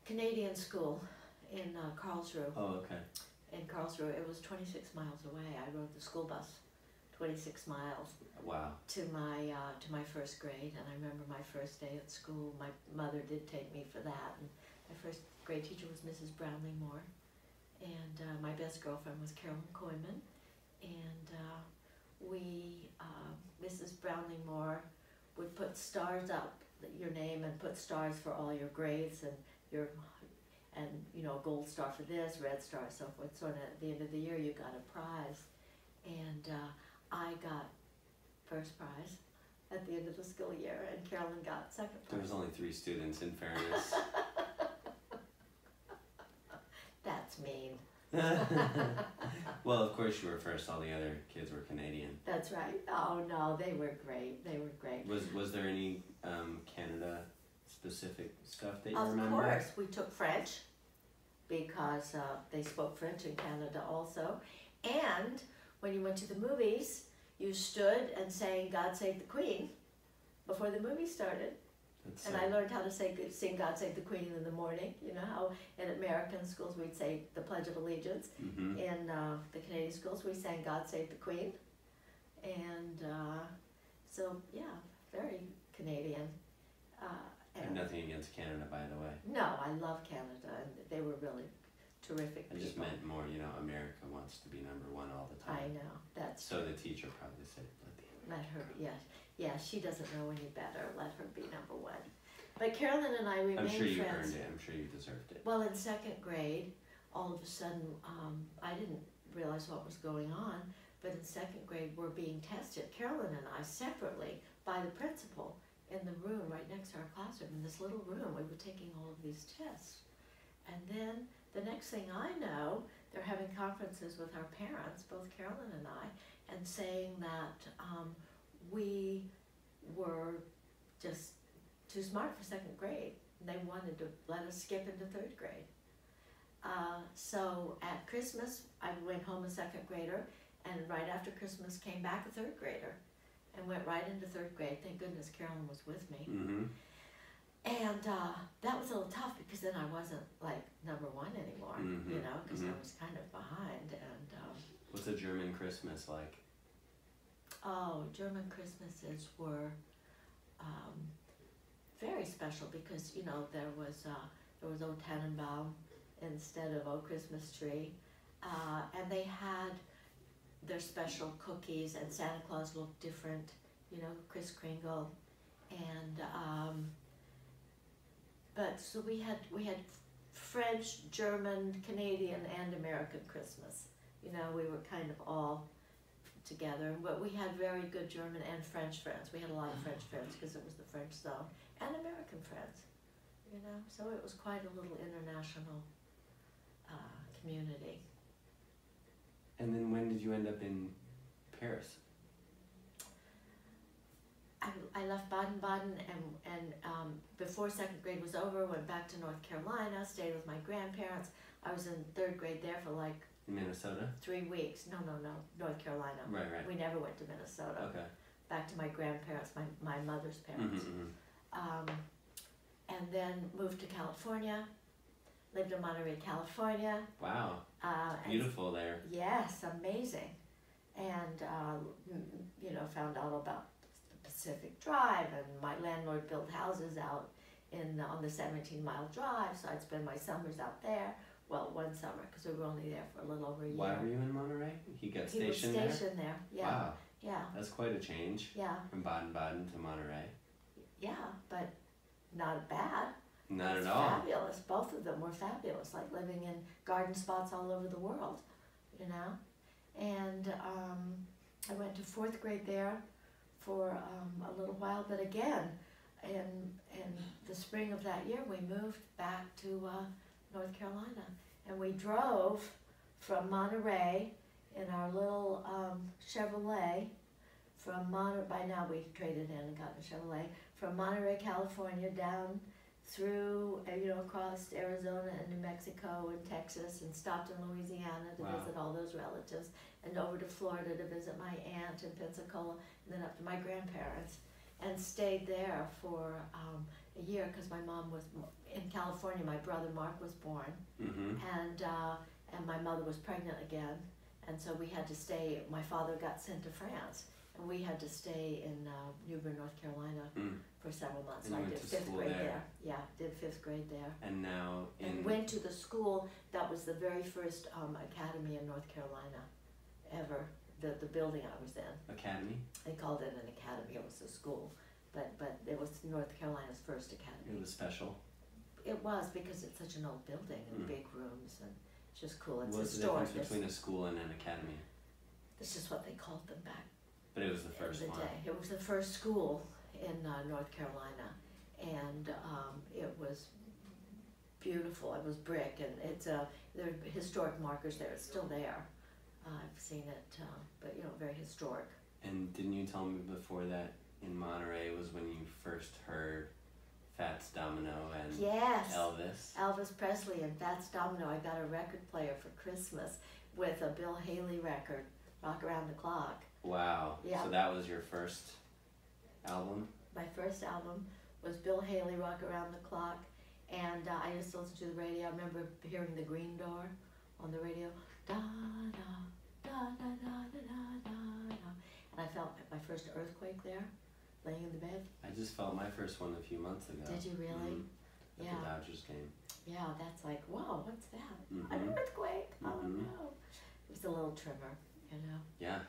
Canadian school in Karlsruhe. Oh, okay. In Karlsruhe, it was 26 miles away. I rode the school bus 26 miles. Wow. To my first grade, and I remember my first day at school. My mother did take me for that, and my first grade teacher was Mrs. Brownlee Moore, and my best girlfriend was Carolyn Koyman, and Mrs. Brownlee Moore would put stars up, your name, and put stars for all your grades, and you know, gold star for this, red star, so forth. So at the end of the year, you got a prize, and I got first prize at the end of the school year, and Carolyn got second prize. There was only 3 students, in fairness. That's mean. Well, of course you were first. All the other kids were Canadian. That's right. Oh no, they were great. They were great. Was there any Canada specific stuff that you remember? Of course, we took French because they spoke French in Canada also, and when you went to the movies, you stood and sang "God Save the Queen" before the movie started. And I learned how to sing "God Save the Queen" in the morning. You know how in American schools we'd say the Pledge of Allegiance. Mm-hmm. In the Canadian schools we sang "God Save the Queen," and so yeah, very Canadian. I have nothing against Canada, by the way. No, I love Canada, and they were really terrific I just meant more, you know, America wants to be #1 all the time. I know, that's So the teacher probably said, let her, yeah, she doesn't know any better, let her be #1. But Carolyn and I remained I'm sure you friends. earned it, I'm sure you deserved it. Well, in second grade, all of a sudden, I didn't realize what was going on, but in second grade we're being tested, Carolyn and I, separately by the principal in the room right next to our classroom. In this little room, we were taking all of these tests. And then the next thing I know, they're having conferences with our parents, both Carolyn and I, and saying that we were just too smart for second grade. And they wanted to let us skip into third grade. So at Christmas, I went home a second grader, and right after Christmas came back a third grader, and went right into third grade. Thank goodness Carolyn was with me. Mm-hmm. And that was a little tough because then I wasn't like number one anymore, Mm-hmm. you know, because Mm-hmm. I was kind of behind. And What's a German Christmas like? oh, German Christmases were very special because, you know, there was O Tannenbaum instead of O Christmas Tree, and they had their special cookies, and Santa Claus looked different, you know, Kris Kringle, and but so we had French, German, Canadian, and American Christmas. You know, we were kind of all together, but we had very good German and French friends. We had a lot of French friends because it was the French zone, and American friends, you know, so it was quite a little international community. And then when did you end up in Paris? I left Baden-Baden and before second grade was over, went back to North Carolina, stayed with my grandparents. I was in third grade there for like In Minnesota? 3 weeks. No, North Carolina. Right. We never went to Minnesota. Okay. Back to my grandparents, my mother's parents. Mm-hmm. And then moved to California, lived in Monterrey, California. Wow. And Beautiful there. yes, amazing. And, you know, found out about the Pacific Drive, and my landlord built houses out on the 17-mile drive, so I'd spend my summers out there. Well, one summer, because we were only there for a little over a year. Why were you in Monterey? He got stationed He was stationed there, yeah. Wow. Yeah, That's quite a change yeah, from Baden-Baden to Monterey. yeah, but not bad. Not It's at all. fabulous. Both of them were fabulous, like living in garden spots all over the world, you know. And I went to fourth grade there for a little while, but again, in the spring of that year, we moved back to North Carolina, and we drove from Monterey in our little Chevrolet from by now we traded in and got a Chevrolet, from Monterey, California, down through, you know, across Arizona and New Mexico and Texas, and stopped in Louisiana to Wow. visit all those relatives, and over to Florida to visit my aunt in Pensacola, and then up to my grandparents, and stayed there for a year because my mom was in California. My brother Mark was born, Mm-hmm. and my mother was pregnant again, and so we had to stay. My father got sent to France, and we had to stay in New Bern, North Carolina for several months. And So you I went did to fifth school grade there. there. Yeah, did fifth grade there. And now And went to the school that was the very first academy in North Carolina ever. The building I was in. Academy? They called it an academy. It was a school, but it was North Carolina's first academy. It was special. It was because it's such an old building and Mm. big rooms, and it's just cool. It's What's the historic. difference between a school and an academy? This is what they called them back But it was the in first the one. day. It was the first school in North Carolina, and it was beautiful. It was brick, and there are historic markers there. It's still there. I've seen it, but you know, very historic. And didn't you tell me before that in Monterey was when you first heard Fats Domino and Yes. Elvis? Elvis Presley and Fats Domino. I got a record player for Christmas with a Bill Haley record, Rock Around the Clock. Wow. Yeah. So that was your first album? My first album was Bill Haley, Rock Around the Clock, and I used to listen to the radio. I remember hearing the Green Door on the radio. Da, da, da, da, da, da, da, da. And I felt my first earthquake there, laying in the bed. I just felt my first one a few months ago. Did you really? At Yeah. the Dodgers game. Yeah, that's like, whoa, what's that? Mhm. An earthquake? Oh Mhm. no. It was a little tremor, you know. Yeah.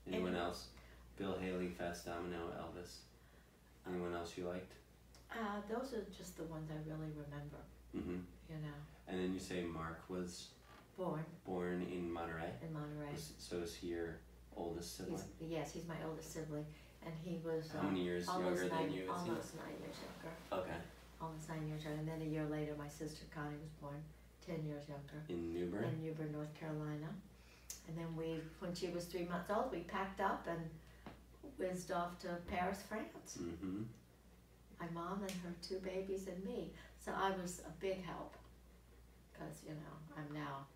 Anyone else? Bill Haley, Fats Domino, Elvis. Anyone else you liked? Those are just the ones I really remember, Mm-hmm. you know. And then you say Mark was Born in Monterrey? In Monterrey. So is he your oldest sibling? Yes, he's my oldest sibling, and he was How many years younger than you? Almost 9 years younger. Okay. Almost 9 years younger, and then a year later, my sister Connie was born, 10 years younger. In Newbern? In Newbern, North Carolina. And then when she was 3 months old, we packed up and whizzed off to Paris, France. Mm-hmm. My mom and her 2 babies and me. So I was a big help, because, you know, I'm now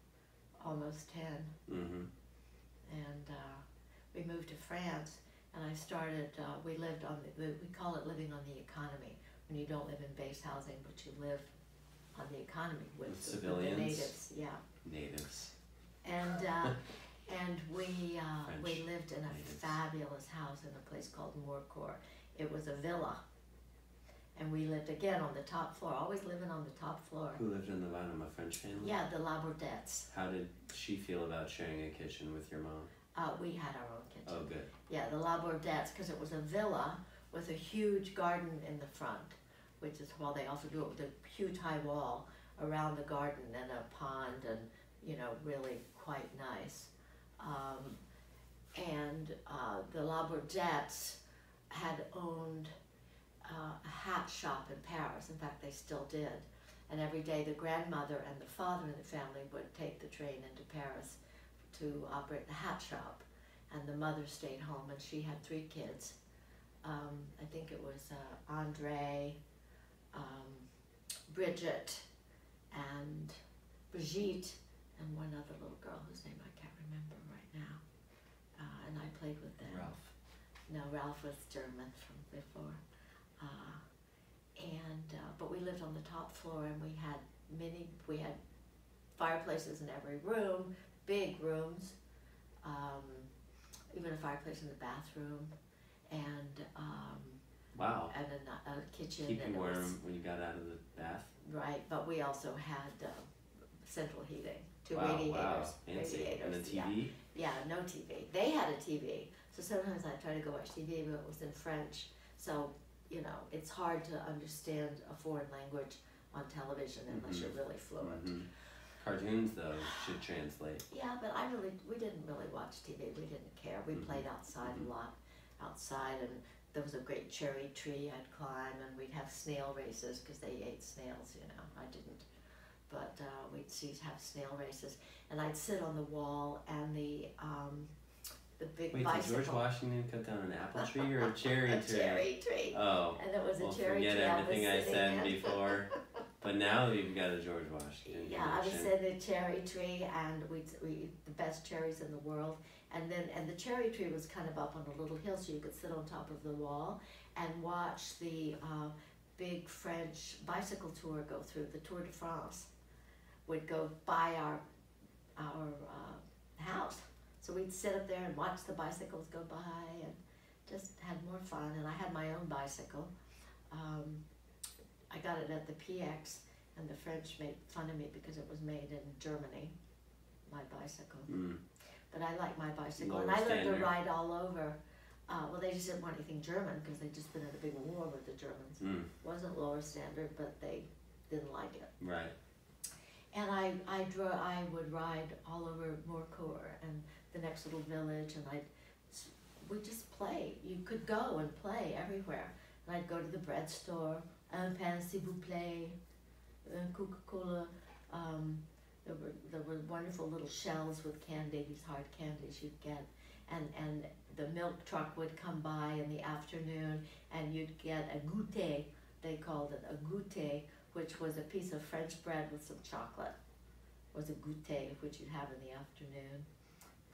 almost 10. Mm-hmm. And we moved to France, and I started, we lived on, we call it living on the economy, when you don't live in base housing, but you live on the economy with civilians? The natives, yeah. Natives. And we lived in a natives. fabulous house in a place called Moorcourt. It was a villa, and we lived again on the top floor, always living on the top floor. Who lived in the bottom? A French family? Yeah, the Labourdettes. How did she feel about sharing a kitchen with your mom? We had our own kitchen. Oh, good. Yeah, the Labourdettes, because it was a villa with a huge garden in the front, which is why they also do it with a huge high wall around the garden and a pond, and, you know, really quite nice. The Labourdettes had owned a hat shop in Paris. In fact, they still did. And every day the grandmother and the father in the family would take the train into Paris to operate the hat shop. And the mother stayed home, and she had 3 kids. I think it was Andre, Bridget, and Brigitte, and one other little girl whose name I can't remember right now. And I played with them. Ralph. No, Ralph was German from before. But we lived on the top floor, and we had fireplaces in every room, big rooms, even a fireplace in the bathroom, and wow. and a kitchen. Keep and you warm when you got out of the bath? Right, but we also had central heating, 2 Wow, radiators. wow. Fancy. Radiators, And a TV? Yeah, no TV. They had a TV, so sometimes I try to go watch TV, but it was in French. So, you know, it's hard to understand a foreign language on television unless you're really fluent. Mm-hmm. Cartoons, though, should translate. Yeah, but we didn't really watch TV. We didn't care. We played outside a lot, outside, and there was a great cherry tree I'd climb, and we'd have snail races because they ate snails, you know. I didn't, but we'd have snail races, and I'd sit on the wall, and the big Wait, bicycle. did George Washington cut down an apple tree or a cherry a tree? Cherry tree. Oh, and it was a cherry forget tree. everything I said in. before. But now you've got a George Washington Yeah, I was connection. in a cherry tree, and we eat the best cherries in the world. And the cherry tree was kind of up on a little hill, so you could sit on top of the wall and watch the big French bicycle tour go through. The Tour de France would go by our house. So we'd sit up there and watch the bicycles go by, and just had more fun. And I had my own bicycle. I got it at the PX, and the French made fun of me because it was made in Germany, my bicycle. But I like my bicycle, Lower and I learned to standard. ride all over. Well, they just didn't want anything German because they'd just been in a big war with the Germans. Wasn't lower standard, but they didn't like it. Right. And I would ride all over Moorcourt and the next little village, and we'd just play. You could go and play everywhere. And I'd go to the bread store, un pain s'il vous plaît, Coca-Cola. There were wonderful little shells with candy, these hard candies you'd get. And the milk truck would come by in the afternoon, and you'd get a goûter. They called it a goûter, which was a piece of French bread with some chocolate. It was a goûter, which you'd have in the afternoon.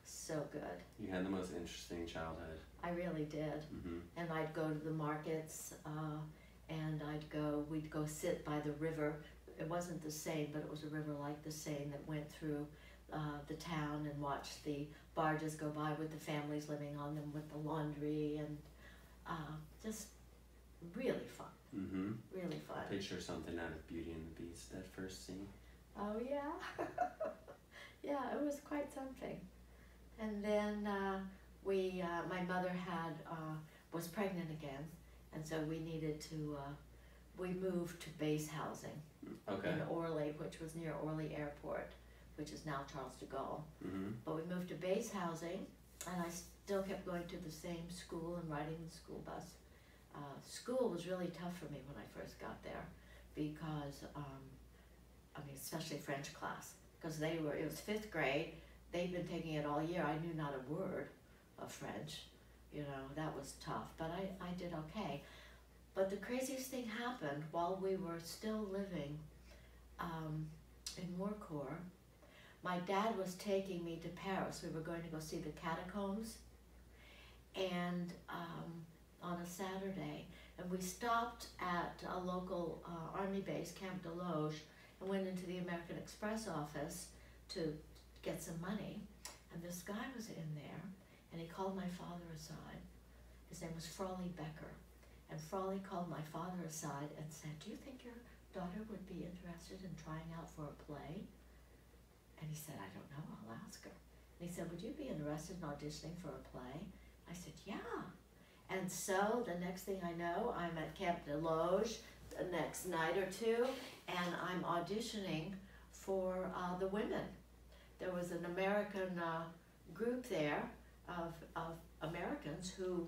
So good. You had the most interesting childhood. I really did. And I'd go to the markets, and we'd go sit by the river. It wasn't the Seine, but it was a river like the Seine that went through the town, and watch the barges go by with the families living on them with the laundry, and just really fun. Really fun. Picture something out of Beauty and the Beast, that first scene. Oh yeah. Yeah, it was quite something. And then my mother was pregnant again, and so we needed to, we moved to base housing Okay. in Orly, which was near Orly Airport, which is now Charles de Gaulle. Mm-hmm. But we moved to base housing, and I still kept going to the same school and riding the school bus. School was really tough for me when I first got there because, especially French class, because it was 5th grade, they'd been taking it all year. I knew not a word of French, that was tough, but I did okay. But the craziest thing happened while we were still living in Moorcourt. My dad was taking me to Paris. We were going to go see the catacombs, and on a Saturday, and we stopped at a local army base, Camp Deloge, and went into the American Express office to get some money. And this guy was in there, and he called my father aside. His name was Frawley Becker. And Frawley called my father aside and said, "Do you think your daughter would be interested in trying out for a play?" And he said, "I don't know, I'll ask her." And he said, "Would you be interested in auditioning for a play?" I said, "Yeah." And so the next thing I know, I'm at Camp Deloge the next night or two, and I'm auditioning for the women. There was an American group there of Americans who,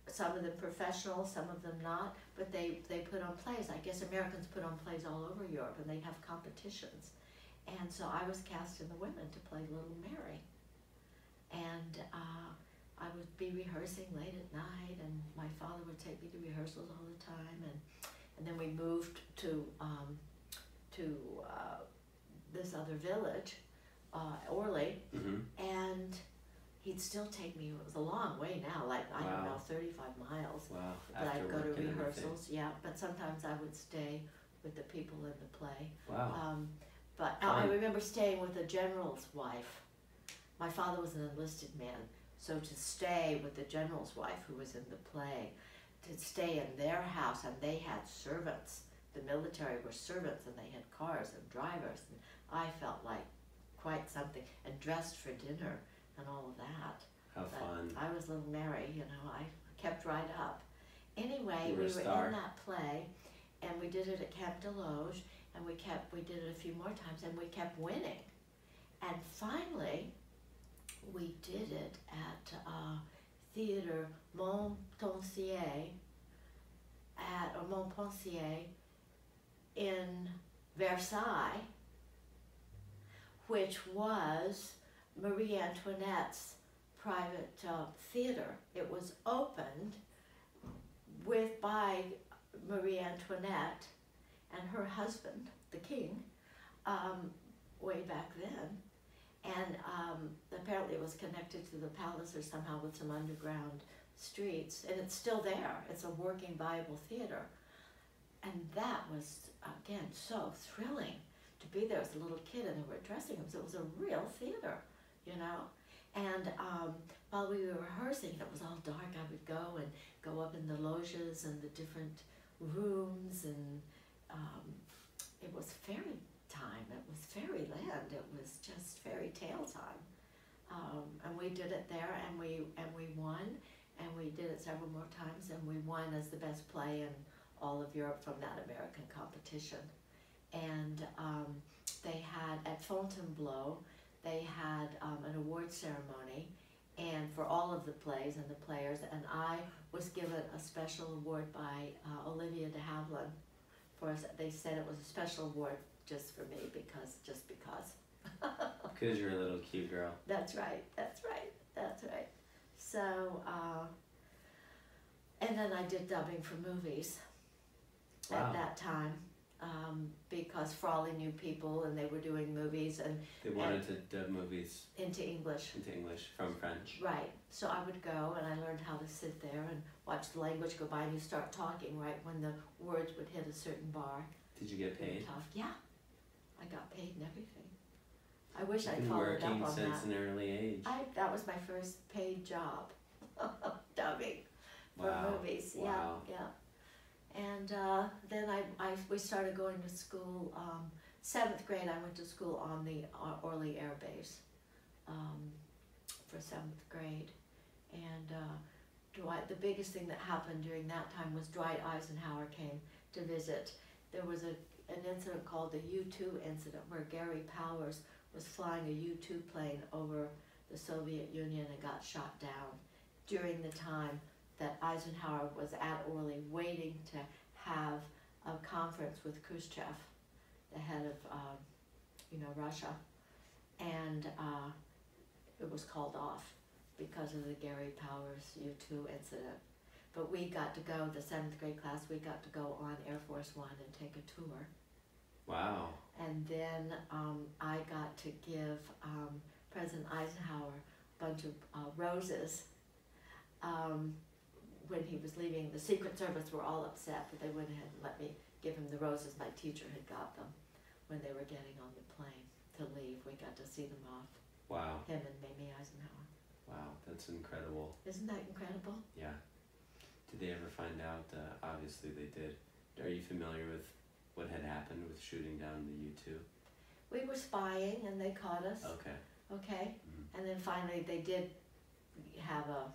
some of them professional, some of them not, but they put on plays. I guess Americans put on plays all over Europe, and they'd have competitions. And so I was cast in the women to play Little Mary. And I would be rehearsing late at night, and my father would take me to rehearsals all the time. And then we moved to this other village, Orly, Mm-hmm. and he'd still take me. It was a long way now, like, I don't know, 35 miles. Wow. But I'd go to work and rehearsals, yeah. But sometimes I would stay with the people in the play. Wow. But I remember staying with a general's wife. My father was an enlisted man, so to stay with the general's wife who was in the play, to stay in their house, and they had servants. The military were servants, and they had cars and drivers, and I felt like quite something, and dressed for dinner and all of that. How But fun. I was Little Mary, I kept right up. Anyway, You were we a were star. in that play, and we did it at Camp Deloge, and we did it a few more times, and we kept winning. And finally, we did it at Theater Montpensier in Versailles, which was Marie Antoinette's private theater. It was opened by Marie Antoinette and her husband, the king, way back then. And apparently it was connected to the palace or somehow with some underground streets. And it's still there. It's a working, viable theater. And that was, again, so thrilling to be there as a little kid, and there were dressing rooms. It was a real theater, And while we were rehearsing, it was all dark. I would go up in the loges and the different rooms, and it was fairy time. It was fairyland. It was just fairy tale time. And we did it there, and we won, and we did it several more times, and we won as the best play in all of Europe from that American competition. And they had, at Fontainebleau, they had an award ceremony, and for all of the plays and the players, and I was given a special award by Olivia de Havilland. They said it was a special award just for me, because. Because you're a little cute girl. That's right. So, and then I did dubbing for movies at that time, because Frawley knew people and they were doing movies, and They wanted to dub movies into English. from French. Right. So I would go, and I learned how to sit there and watch the language go by, and you start talking right when the words would hit a certain bar. Did you get paid? Tough. Yeah, I got paid and everything. I wish I'd Been followed up working on since that. an early age. That was my first paid job, dubbing for Wow. movies. Wow. Yeah. And then we started going to school. 7th grade, I went to school on the Orly Air Base for 7th grade. And the biggest thing that happened during that time was Dwight Eisenhower came to visit. There was an incident called the U-2 incident, where Gary Powers was flying a U-2 plane over the Soviet Union and got shot down during the time that Eisenhower was at Orly waiting to have a conference with Khrushchev, the head of, Russia. And it was called off because of the Gary Powers U-2 incident. But we got to go, the 7th grade class, we got to go on Air Force One and take a tour. Wow. And then I got to give President Eisenhower a bunch of roses. When he was leaving, the Secret Service were all upset, but they went ahead and let me give him the roses. My teacher had got them when they were getting on the plane to leave. We got to see them off. Wow. Him and Mamie Eisenhower. Wow, that's incredible. Isn't that incredible? Yeah. Did they ever find out? Obviously they did. Are you familiar with what had happened with shooting down the U-2? We were spying and they caught us. Okay. Okay. Mm-hmm. And then finally they did have a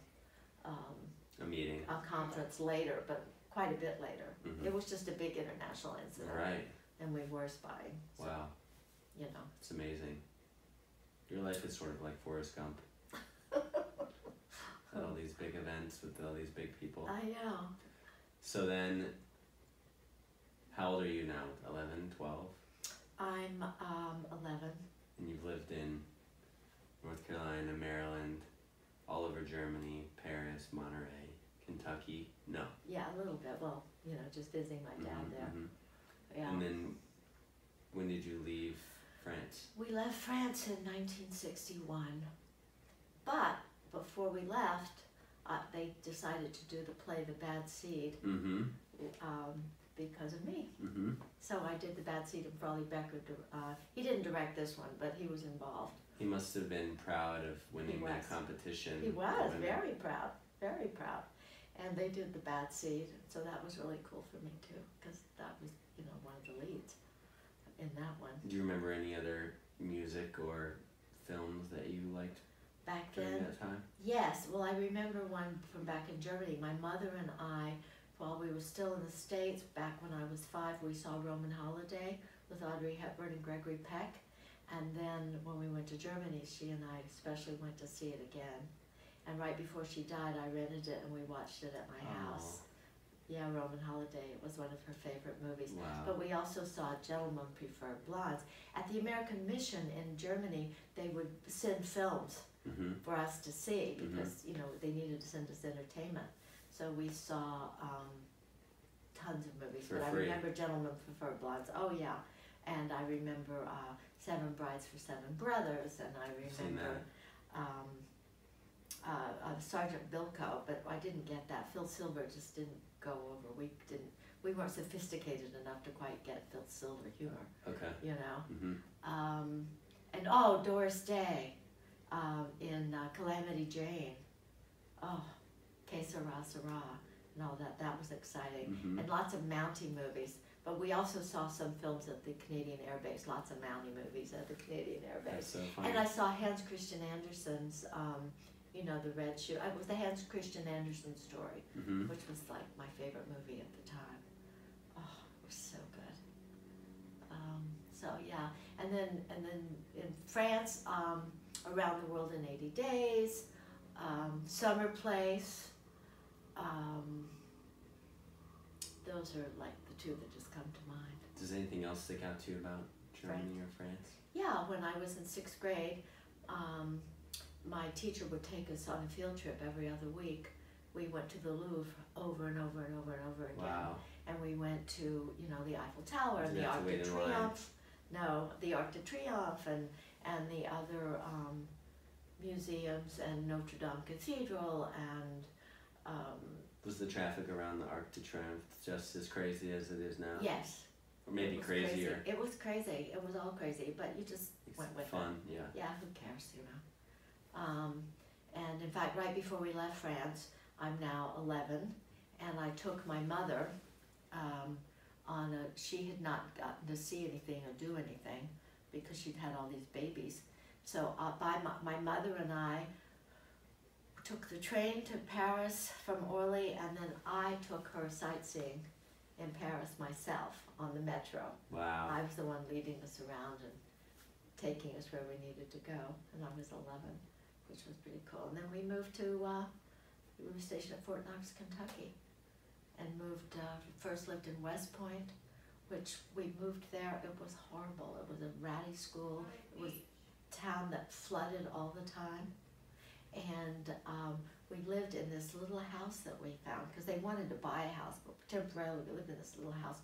meeting. A conference later, but quite a bit later. Mm-hmm. It was just a big international incident. Right. And we were spying. So, wow. It's amazing. Your life is sort of like Forrest Gump. All these big events with all these big people. I know. So then, how old are you now? 11, 12? I'm 11. And you've lived in North Carolina, Maryland, all over Germany, Paris, Monterrey, Kentucky? No. Yeah, a little bit. Well, just visiting my dad there. Mm-hmm. Yeah. And then, when did you leave France? We left France in 1961. But before we left, they decided to do the play The Bad Seed because of me. Mm-hmm. So I did The Bad Seed, and Frawley Becker, he didn't direct this one, but he was involved. He must have been proud of winning that competition. He was very proud, very proud. And they did The Bad Seed, so that was really cool for me too, because that was, one of the leads in that one. Do you remember any other music or films that you liked back during then? That time? Yes, well, I remember one from back in Germany. My mother and I, while we were still in the States, back when I was 5, we saw Roman Holiday with Audrey Hepburn and Gregory Peck. And then when we went to Germany, she and I especially went to see it again. And right before she died, I rented it and we watched it at my house. Yeah, Roman Holiday. It was one of her favorite movies. Wow. But we also saw Gentlemen Prefer Blondes. At the American Mission in Germany, they would send films for us to see because, they needed to send us entertainment. So we saw tons of movies. For but free. I remember Gentlemen Prefer Blondes. Oh, yeah. And I remember Seven Brides for Seven Brothers. And I remember Sergeant Bilko, but I didn't get that. Phil Silver just didn't go over. We weren't sophisticated enough to quite get Phil Silver humor. Okay. And Doris Day in Calamity Jane. Oh, Que Sera Sera and all that. That was exciting. And lots of Mountie movies. But we also saw some films at the Canadian Air Base. Lots of Mountie movies at the Canadian Air Base. That's so funny. And I saw Hans Christian Andersen's The Red Shoe. It was the Hans Christian Andersen story, which was like my favorite movie at the time. Oh, it was so good. And then in France, Around the World in 80 Days, Summer Place. Those are like the two that just come to mind. Does anything else stick out to you about Germany or France? Yeah, when I was in 6th grade, my teacher would take us on a field trip every other week. We went to the Louvre over and over and over and over again. Wow. And we went to, the Eiffel Tower and Did the you have Arc to de wait in line? Triomphe. No, the Arc de Triomphe and the other museums and Notre Dame Cathedral and Was the traffic around the Arc de Triomphe just as crazy as it is now? yes. Or maybe crazier? Crazy. It was crazy. It was all crazy, but you just went with fun, it. yeah. Yeah, who cares, And in fact, right before we left France, I'm now 11, and I took my mother she had not gotten to see anything or do anything because she'd had all these babies. So my mother and I took the train to Paris from Orly, and then I took her sightseeing in Paris myself on the metro. Wow. I was the one leading us around and taking us where we needed to go, and I was 11, which was pretty cool. And then we moved to, we were stationed at Fort Knox, Kentucky, and moved, first lived in West Point, which we moved there, it was horrible. It was a ratty school. It was a town that flooded all the time. And we lived in this little house that we found, because they wanted to buy a house, but temporarily we lived in this little house.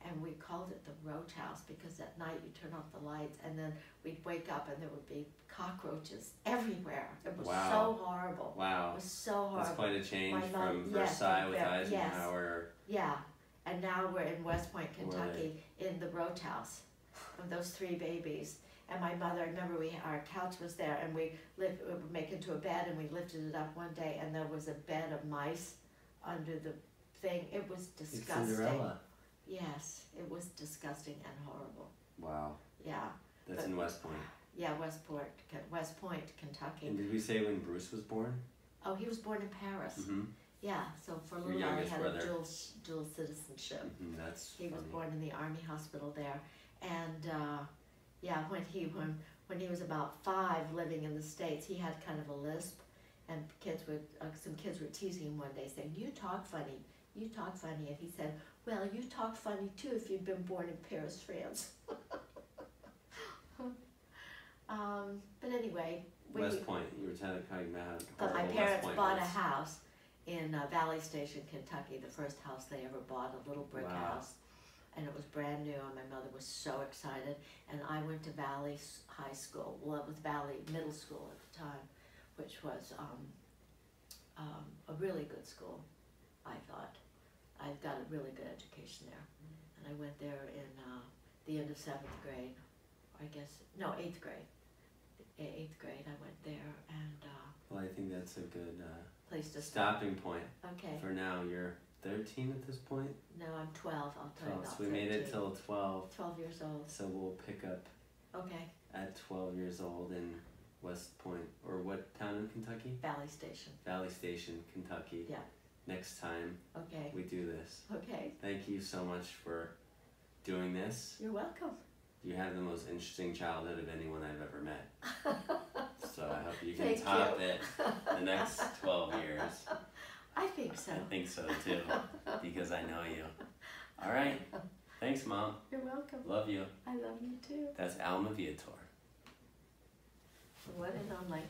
And we called it the Roach House, because at night you turn off the lights and then we'd wake up and there would be cockroaches everywhere. It was so horrible. Wow. It was so horrible. That's quite a change from Versailles with Eisenhower. Yes. Yeah. And now we're in West Point, Kentucky, in the Roach House with those 3 babies. And my mother, I remember our couch was there, and we would make into a bed, and we lifted it up one day, and there was a bed of mice under the thing. It was disgusting. It's Cinderella. Yes, it was disgusting and horrible. Wow. Yeah. That's in West Point. Yeah, West Point, Kentucky. And did we say when Bruce was born? Oh, he was born in Paris. Mm-hmm. Yeah, so for a little while he had a dual citizenship. Mm-hmm, that's He was born in the Army hospital there, and yeah, when he was about 5, living in the States, he had kind of a lisp, and some kids were teasing him one day, saying, "You talk funny, you talk funny," and he said, "Well, you talk funny too if you'd been born in Paris, France." But anyway, West Point. You were talking about but my parents bought a house in Valley Station, Kentucky, the first house they ever bought, a little brick house. And it was brand new, and my mother was so excited. And I went to Valley High School. Well, it was Valley Middle School at the time, which was a really good school, I thought. I got a really good education there. And I went there in the end of 7th grade, I guess, no, 8th grade. 8th grade, I went there, and well, I think that's a good place to stopping point. Okay. For now, you're 13 at this point? No, I'm 12. I'll tell you about So we made it till 12. 12 years old. So we'll pick up at 12 years old in West Point, or what town in Kentucky? Valley Station. Valley Station, Kentucky. Yeah. Next time we do this. Okay. Thank you so much for doing this. You're welcome. You have the most interesting childhood of anyone I've ever met. So I hope you can top it the next 12 years. I think so. I think so too, because I know you. All right. Thanks, Mom. You're welcome. Love you. I love you too. That's Alma Viator. What an only.